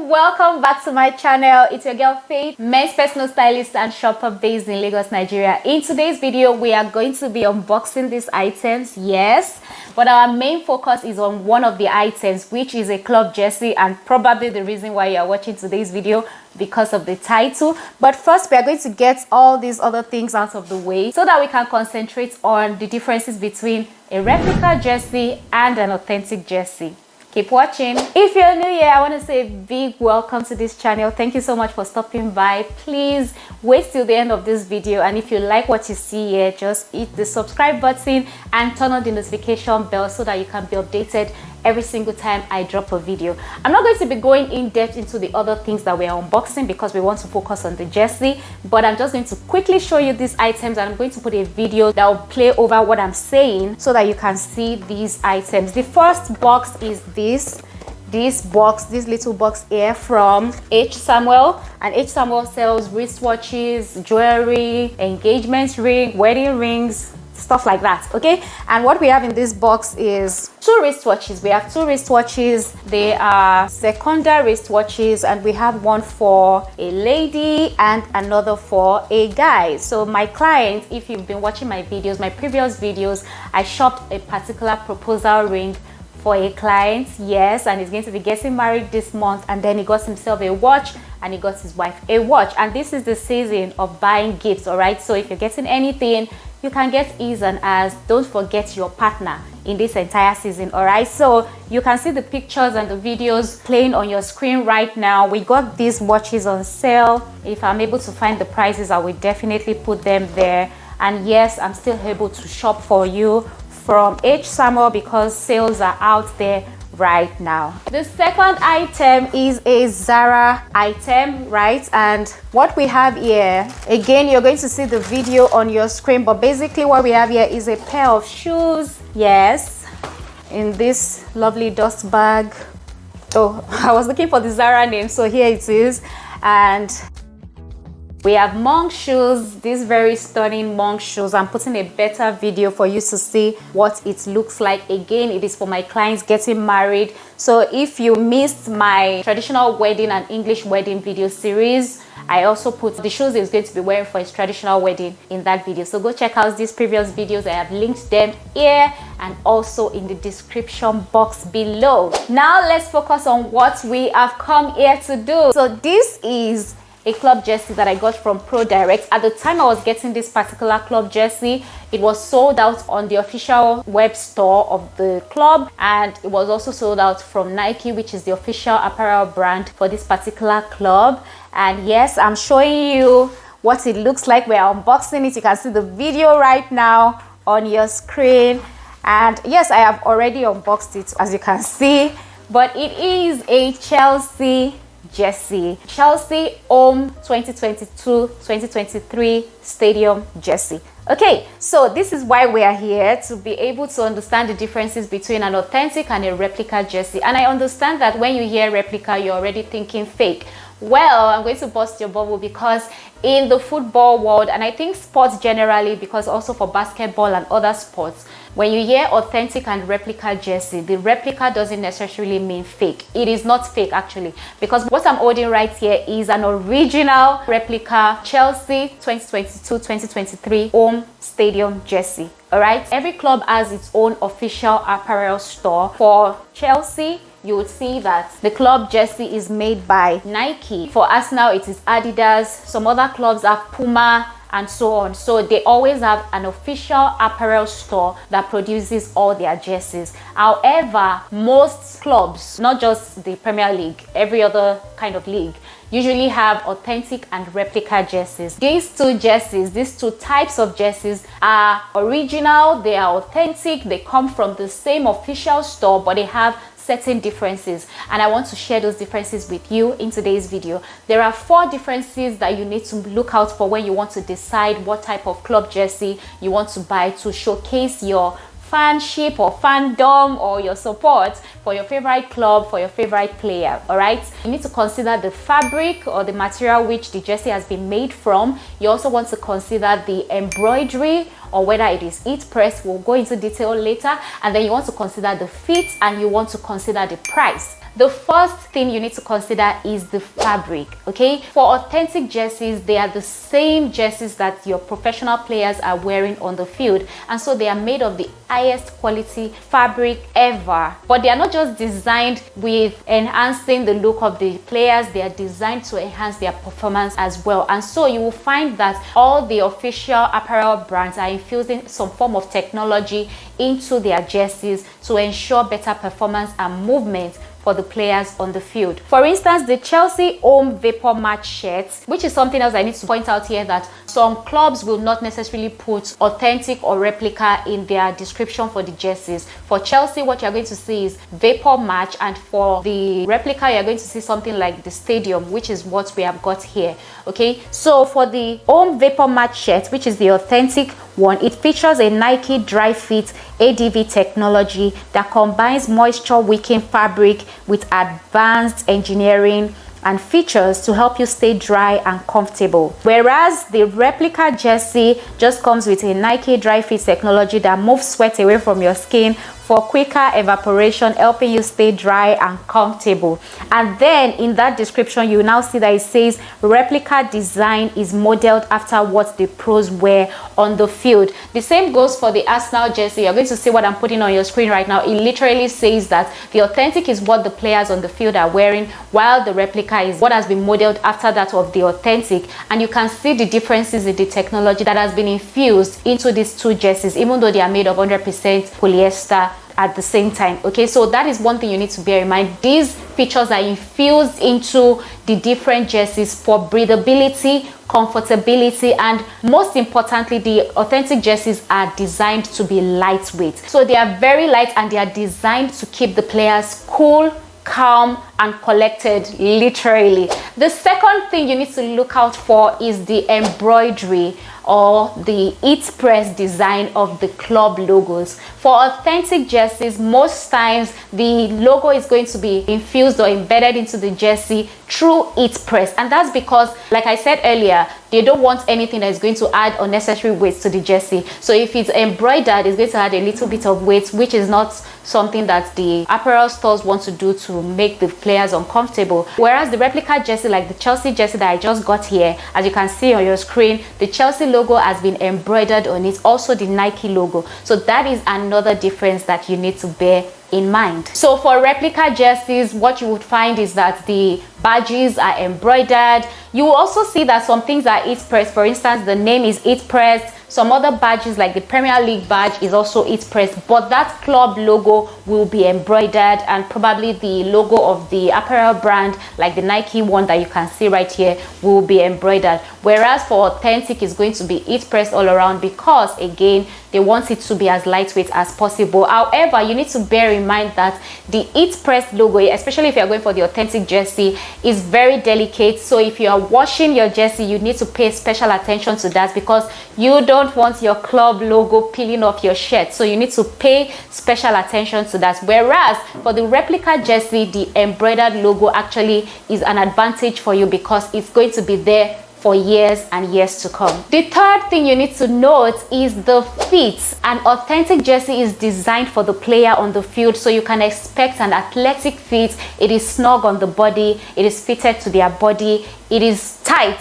welcome back to my channel. It's your girl Faith, men's personal stylist and shopper based in Lagos, Nigeria. In today's video, we are going to be unboxing these items, yes, but our main focus is on one of the items, which is a club jersey, and probably the reason why you are watching today's video because of the title. But first, we are going to get all these other things out of the way so that we can concentrate on the differences between a replica jersey and an authentic jersey. Keep watching. If you're new here, I want to say a big welcome to this channel. Thank you so much for stopping by. Please wait till the end of this video, and if you like what you see here, just hit the subscribe button and turn on the notification bell so that you can be updated every single time I drop a video. I'm not going to be going in depth into the other things that we're unboxing because we want to focus on the jersey, but I'm just going to quickly show you these items, and I'm going to put a video that will play over what I'm saying so that you can see these items. The first box is this little box here from H. Samuel, and H. Samuel sells wristwatches, jewelry, engagement ring, wedding rings, stuff like that. Okay, and what we have in this box is two wristwatches. We have two wristwatches. They are Secunda wristwatches, and we have one for a lady and another for a guy. So my client, if you've been watching my videos, my previous videos, I shopped a particular proposal ring for a client, yes, and he's going to be getting married this month, and then he got himself a watch and he got his wife a watch. And this is the season of buying gifts, all right? So if you're getting anything, you can get ease and as. Don't forget your partner in this entire season, all right? So you can see the pictures and the videos playing on your screen right now. We got these watches on sale. If I'm able to find the prices, I will definitely put them there. And yes, I'm still able to shop for you from H. Samuel because sales are out there right now. The second item is a Zara item, right? And what we have here, again, you're going to see the video on your screen, but basically what we have here is a pair of shoes, yes, in this lovely dust bag. Oh, I was looking for the Zara name, so here it is. And we have monk shoes, these very stunning monk shoes. I'm putting a better video for you to see what it looks like. Again, it is for my clients getting married. So if you missed my traditional wedding and English wedding video series, I also put the shoes he's going to be wearing for his traditional wedding in that video. So go check out these previous videos. I have linked them here and also in the description box below. Now let's focus on what we have come here to do. So this is a club jersey that I got from Pro Direct. At the time I was getting this particular club jersey, it was sold out on the official web store of the club, and it was also sold out from Nike, which is the official apparel brand for this particular club. And yes, I'm showing you what it looks like. We're unboxing it. You can see the video right now on your screen. And yes, I have already unboxed it, as you can see, but it is a Chelsea jersey, Chelsea Home 2022-2023 Stadium jersey. Okay, so this is why we are here, to be able to understand the differences between an authentic and a replica jersey. And I understand that when you hear replica, you're already thinking fake. Well, I'm going to burst your bubble, because in the football world, and I think sports generally, because also for basketball and other sports, when you hear authentic and replica jersey, the replica doesn't necessarily mean fake. It is not fake actually, because what I'm holding right here is an original replica Chelsea 2022-2023 home stadium jersey. All right, every club has its own official apparel store. For Chelsea, you would see that the club jersey is made by Nike. For Arsenal, it is Adidas. Some other clubs have Puma and so on. So they always have an official apparel store that produces all their jerseys. However, most clubs, not just the Premier League, every other kind of league, usually have authentic and replica jerseys. These two jerseys, these two types of jerseys are original, they are authentic, they come from the same official store, but they have certain differences, and I want to share those differences with you in today's video. There are 4 differences that you need to look out for when you want to decide what type of club jersey you want to buy to showcase your fanship or fandom or your support for your favorite club, for your favorite player. All right, you need to consider the fabric or the material which the jersey has been made from. You also want to consider the embroidery or whether it is heat press. We'll go into detail later. And then you want to consider the fit, and you want to consider the price. The first thing you need to consider is the fabric. Okay, for authentic jerseys, they are the same jerseys that your professional players are wearing on the field, and so they are made of the highest quality fabric ever. But they are not just designed with enhancing the look of the players, they are designed to enhance their performance as well. And so you will find that all the official apparel brands are infusing some form of technology into their jerseys to ensure better performance and movement for the players on the field. For instance, the Chelsea home vapor match shirts, which is something else I need to point out here, that some clubs will not necessarily put authentic or replica in their description for the jerseys. For Chelsea, what you're going to see is vapor match, and for the replica, you're going to see something like the stadium, which is what we have got here. Okay, so for the home vapor match shirt, which is the authentic one, it features a Nike dry fit ADV technology that combines moisture wicking fabric with advanced engineering and features to help you stay dry and comfortable. Whereas the replica jersey just comes with a Nike dry fit technology that moves sweat away from your skin for quicker evaporation, helping you stay dry and comfortable. And then in that description, you now see that it says replica design is modeled after what the pros wear on the field. The same goes for the Arsenal jersey. You're going to see what I'm putting on your screen right now. It literally says that the authentic is what the players on the field are wearing, while the replica is what has been modeled after that of the authentic. And you can see the differences in the technology that has been infused into these two jerseys, even though they are made of 100% polyester at the same time. Okay, so that is one thing you need to bear in mind. These features are infused into the different jerseys for breathability, comfortability, and most importantly, the authentic jerseys are designed to be lightweight. So they are very light and they are designed to keep the players cool, calm, and collected, literally. The second thing you need to look out for is the embroidery or the heat press design of the club logos. For authentic jerseys, most times the logo is going to be infused or embedded into the jersey through heat press, and that's because, like I said earlier, they don't want anything that is going to add unnecessary weight to the jersey. So if it's embroidered, it's going to add a little bit of weight, which is not something that the apparel stores want to do to make the players uncomfortable. Whereas the replica jersey, like the Chelsea jersey that I just got here, as you can see on your screen, the Chelsea logo has been embroidered on it, also the Nike logo. So that is another difference that you need to bear in mind. So for replica jerseys, what you would find is that the badges are embroidered. You will also see that some things are heat pressed. For instance, the name is heat pressed. Some other badges like the Premier League badge is also heat pressed, but that club logo will be embroidered, and probably the logo of the apparel brand like the Nike one that you can see right here will be embroidered. Whereas for authentic, it's going to be heat pressed all around because, again, they want it to be as lightweight as possible. However, you need to bear in mind that the heat pressed logo, especially if you're going for the authentic jersey, is very delicate. So if you are washing your jersey, you need to pay special attention to that because you don't want your club logo peeling off your shirt. So you need to pay special attention to that. Whereas for the replica jersey, the embroidered logo actually is an advantage for you because it's going to be there for years and years to come. The third thing you need to note is the fit. An authentic jersey is designed for the player on the field, so you can expect an athletic fit. It is snug on the body, it is fitted to their body, it is tight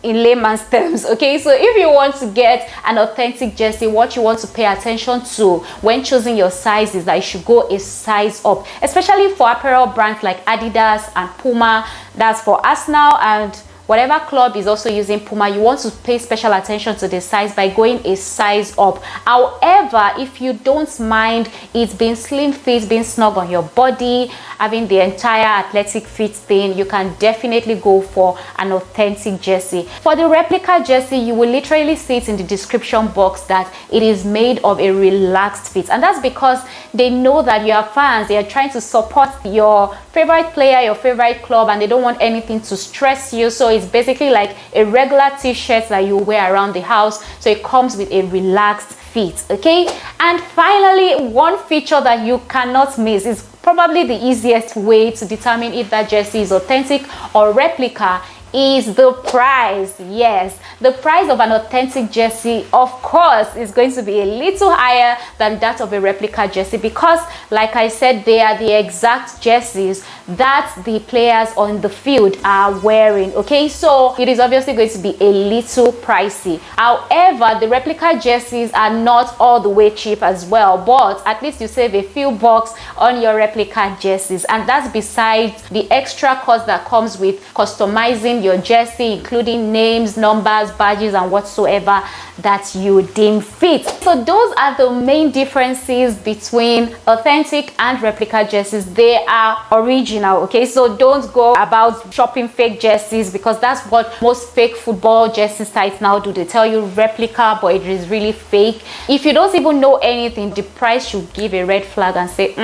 in layman's terms. Okay, so if you want to get an authentic jersey, what you want to pay attention to when choosing your size is that you should go a size up, especially for apparel brands like Adidas and Puma. That's for Arsenal and whatever club is also using Puma. You want to pay special attention to the size by going a size up. However, if you don't mind it being slim fit, being snug on your body, having the entire athletic fit thing, you can definitely go for an authentic jersey. For the replica jersey, you will literally see it in the description box that it is made of a relaxed fit, and that's because they know that you are fans. They are trying to support your favorite player, your favorite club, and they don't want anything to stress you. So it's basically like a regular t-shirt that you wear around the house, so it comes with a relaxed fit. Okay, and finally, one feature that you cannot miss is probably the easiest way to determine if that jersey is authentic or replica is the price. Yes, the price of an authentic jersey, of course, is going to be a little higher than that of a replica jersey, because like I said, they are the exact jerseys that the players on the field are wearing. Okay, so it is obviously going to be a little pricey. However, the replica jerseys are not all the way cheap as well, but at least you save a few bucks on your replica jerseys, and that's besides the extra cost that comes with customizing your jersey, including names, numbers, badges, and whatsoever that you deem fit. So those are the main differences between authentic and replica jerseys. They are original. Okay, so don't go about shopping fake jerseys, because that's what most fake football jersey sites now do. They tell you replica, but it is really fake. If you don't even know anything, the price should give a red flag and say,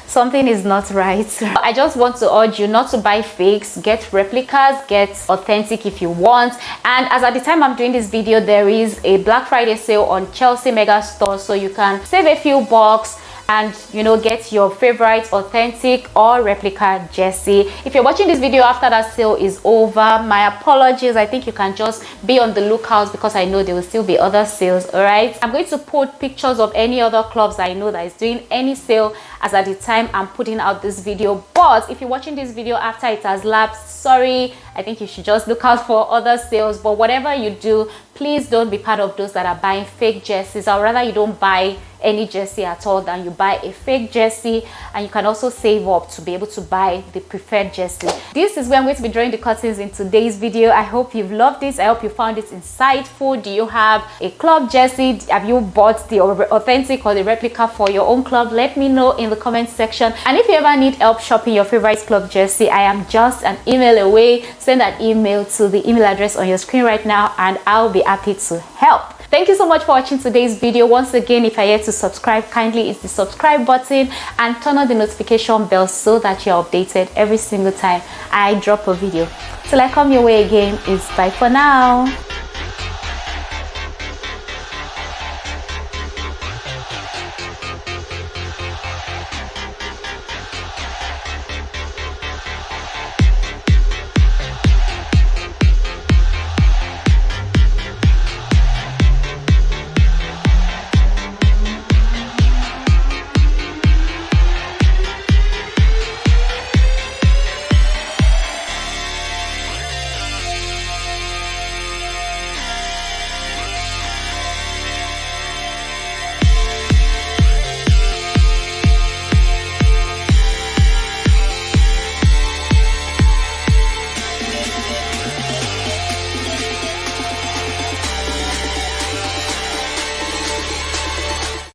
something is not right. I just want to urge you not to buy fakes. Get replicas, get authentic if you want. And as at the time I'm doing this video, there is a Black Friday sale on Chelsea Mega Store, so you can save a few bucks and, you know, get your favorite authentic or replica jersey. If you're watching this video after that sale is over, my apologies. I think you can just be on the lookout, because I know there will still be other sales. All right, I'm going to put pictures of any other clubs I know that is doing any sale as at the time I'm putting out this video. But if you're watching this video after it has lapsed, sorry, I think you should just look out for other sales. But whatever you do, please don't be part of those that are buying fake jerseys. Or rather, you don't buy any jersey at all than you buy a fake jersey, and you can also save up to be able to buy the preferred jersey. This is where I'm going to be drawing the curtains in today's video. I hope you've loved it. I hope you found it insightful. Do you have a club jersey? Have you bought the authentic or the replica for your own club? Let me know in the comment section. And if you ever need help shopping your favorite club jersey, I am just an email away. Send an email to the email address on your screen right now, and I'll be happy to help. Thank you so much for watching today's video. Once again, if you're yet to subscribe, kindly hit the subscribe button and turn on the notification bell so that you're updated every single time I drop a video. Till I come your way again, it's bye for now.